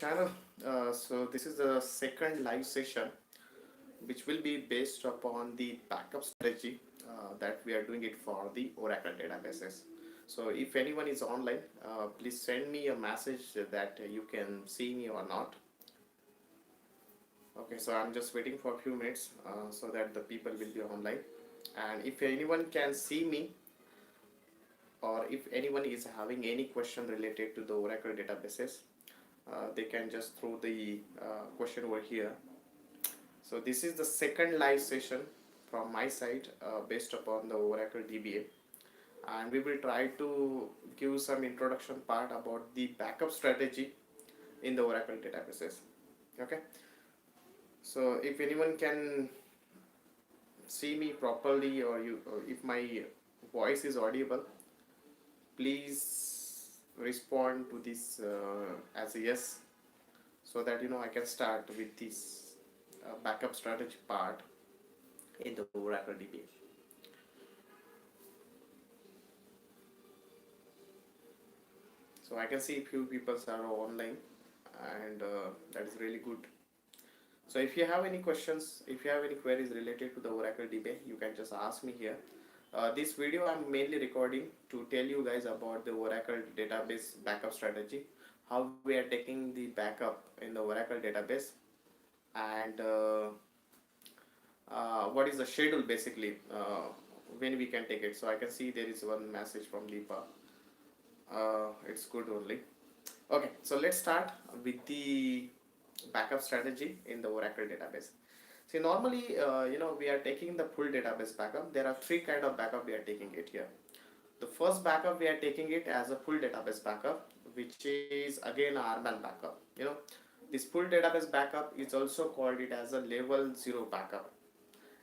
channel. So this is the second live session which will be based upon the backup strategy that we are doing it for the Oracle databases. So if anyone is online, please send me a message that you can see me or not. Okay, so I'm just waiting for a few minutes so that the people will be online. And if anyone can see me, or if anyone is having any question related to the Oracle databases, they can just throw the question over here. So this is the second live session from my side based upon the Oracle DBA, and we will try to give some introduction part about the backup strategy in the Oracle databases. Okay, so if anyone can see me properly, or if my voice is audible, please respond to this as a yes, so that I can start with this backup strategy part in the Oracle DBA. So I can see few people are online, and that is really good. So if you have any questions, if you have any queries related to the Oracle DBA, you can just ask me here. This video I'm mainly recording to tell you guys about the Oracle database backup strategy, how we are taking the backup in the Oracle database, and what is the schedule basically when we can take it. So I can see there is one message from Deepa. It's good only. Okay, so let's start with the backup strategy in the Oracle database. See, normally, we are taking the full database backup. There are three kind of backup we are taking it here. The first backup we are taking it as a full database backup, which is again a RMAN backup. This full database backup is also called it as a level 0 backup.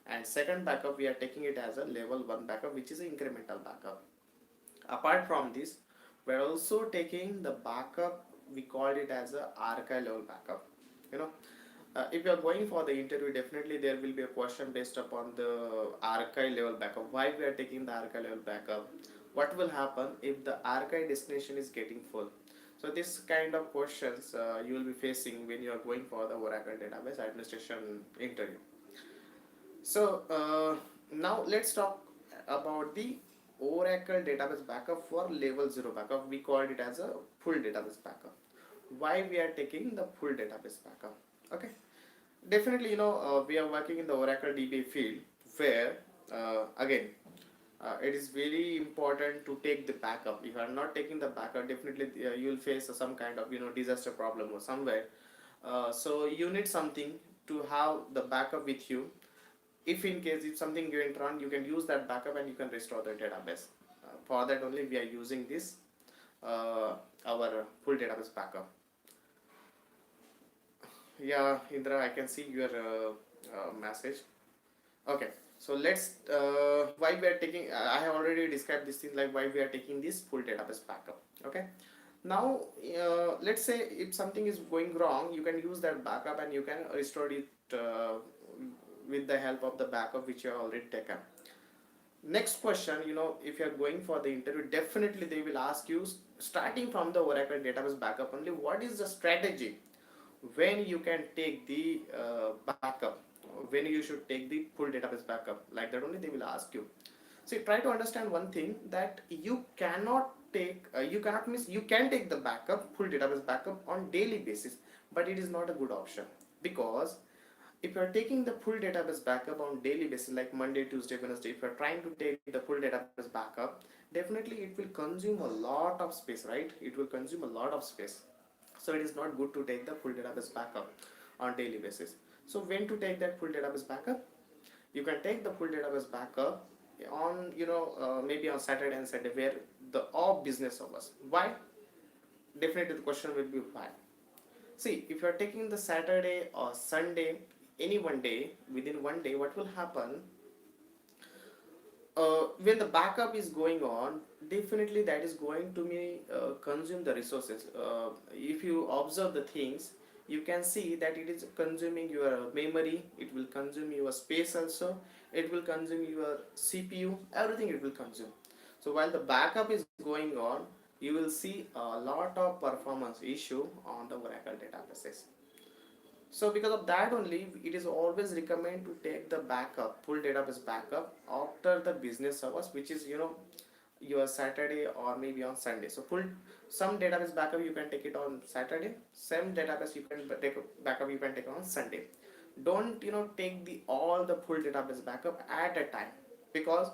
And second backup we are taking it as a level 1 backup, which is an incremental backup. Apart from this, we are also taking the backup, we called it as a archive level backup. you know if you are going for the interview, definitely there will be a question based upon the archive level backup. Why we are taking the archive level backup? What will happen if the archive destination is getting full? So this kind of questions you will be facing when you are going for the Oracle database administration interview. So now let's talk about the Oracle database backup for level 0 backup. We called it as a full database backup. Why we are taking the full database backup? Okay, definitely we are working in the Oracle DB field, where again it is very important to take the backup. If you are not taking the backup, definitely you will face some kind of disaster problem or somewhere. So you need something to have the backup with you. If in case if something went wrong, you can use that backup and you can restore the database. For that only we are using this our full database backup. Yeah, Indra, I can see your message. Okay, so let's why we are taking, I have already described this thing, like why we are taking this full database backup. Okay, now let's say if something is going wrong, you can use that backup and you can restore it with the help of the backup which you have already taken. Next question, if you are going for the interview, definitely they will ask you, starting from the Oracle database backup only, what is the strategy when you can take the backup, when you should take the full database backup, like that only they will ask you. So try to understand one thing, that you cannot take you can take the backup, full database backup on daily basis, but it is not a good option. Because if you are taking the full database backup on daily basis, like Monday, Tuesday, Wednesday, if you are trying to take the full database backup, definitely it will consume a lot of space, right? It will consume a lot of space. So it is not good to take the full database backup on daily basis. So when to take that full database backup? You can take the full database backup on maybe on Saturday and Sunday, where the off business hours. Why? Definitely the question will be why. See, if you are taking the Saturday or Sunday, any one day, within one day, what will happen? When the backup is going on, definitely that is going to be consume the resources. If you observe the things, you can see that it is consuming your memory, it will consume your space also, it will consume your CPU, everything it will consume. So while the backup is going on, you will see a lot of performance issue on the Oracle databases. So because of that only, it is always recommend to take the backup, full database backup after the business hours, which is your Saturday or maybe on Sunday. So full some database backup you can take it on Saturday, some database you can take backup you can take on Sunday. Don't take the all the full database backup at a time, because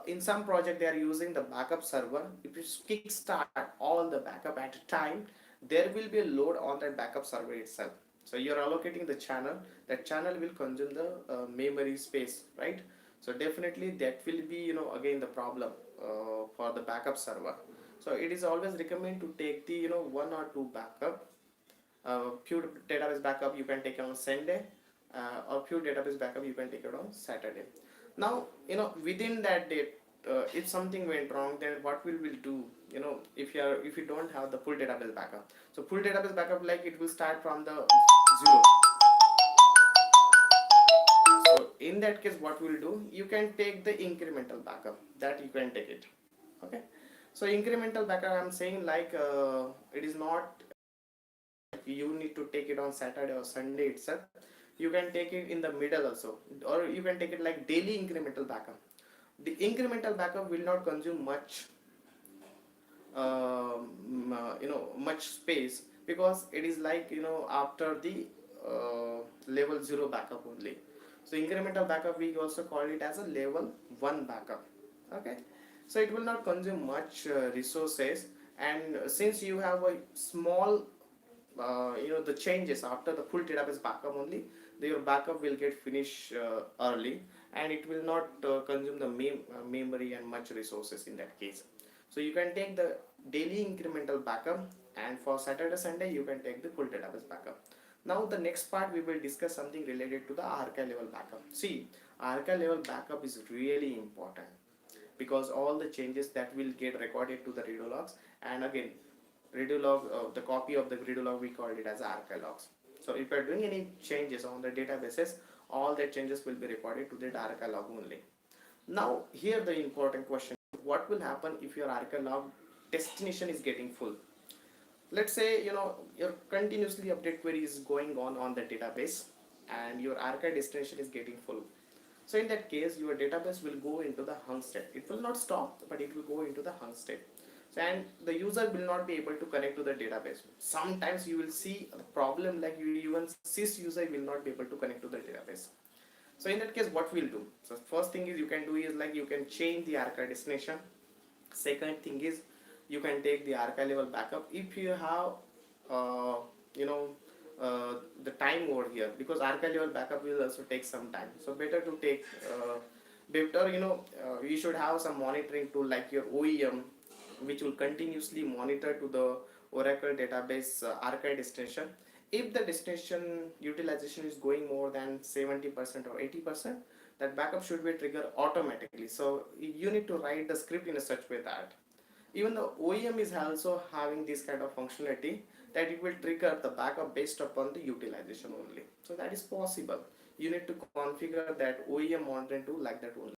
in some project they are using the backup server. If you kickstart all the backup at a time, there will be a load on that backup server itself. So you're allocating the channel, that channel will consume the memory space, right? So definitely that will be again the problem for the backup server. So it is always recommend to take the one or two backup. Few database backup you can take on Sunday, or few database backup you can take it on Saturday. Now within that date, if something went wrong, then what we will do, if you don't have the full database backup. So full database backup, like it will start from the zero. So in that case what we'll do, you can take the incremental backup, that you can take it. Okay. So incremental backup, I'm saying, like it is not you need to take it on Saturday or Sunday itself. You can take it in the middle also, or you can take it like daily incremental backup. The incremental backup will not consume much space, because it is like after the level 0 backup only. So incremental backup, we also call it as a level 1 backup. Okay. So it will not consume much resources, and since you have a small the changes after the full database backup only, your backup will get finished early, and it will not consume the memory and much resources in that case. So you can take the daily incremental backup, and for Saturday Sunday you can take the full database backup. Now the next part we will discuss something related to the archive level backup. See, archive level backup is really important, because all the changes that will get recorded to the redo logs, and again redo log, the copy of the redo log, we call it as archive logs. So if you are doing any changes on the databases, all the changes will be recorded to the archive log only. Now here the important question: what will happen if your archive log destination is getting full? Let's say your continuously update query is going on the database, and your archive destination is getting full. So in that case, your database will go into the hung state. It will not stop, but it will go into the hung state. So, and the user will not be able to connect to the database. Sometimes you will see a problem like you even sys user will not be able to connect to the database. So in that case, what we'll do? So first thing is you can do is like you can change the archive destination. Second thing is you can take the archive level backup if you have uh, you know the time over here, because archive level backup will also take some time. So better to take better you should have some monitoring tool like your OEM, which will continuously monitor to the Oracle database archive destination. If the destination utilization is going more than 70% or 80%, that backup should be triggered automatically. So you need to write the script in a such way that even the OEM is also having this kind of functionality, that it will trigger the backup based upon the utilization only. So that is possible. You need to configure that OEM monitoring tool like that only.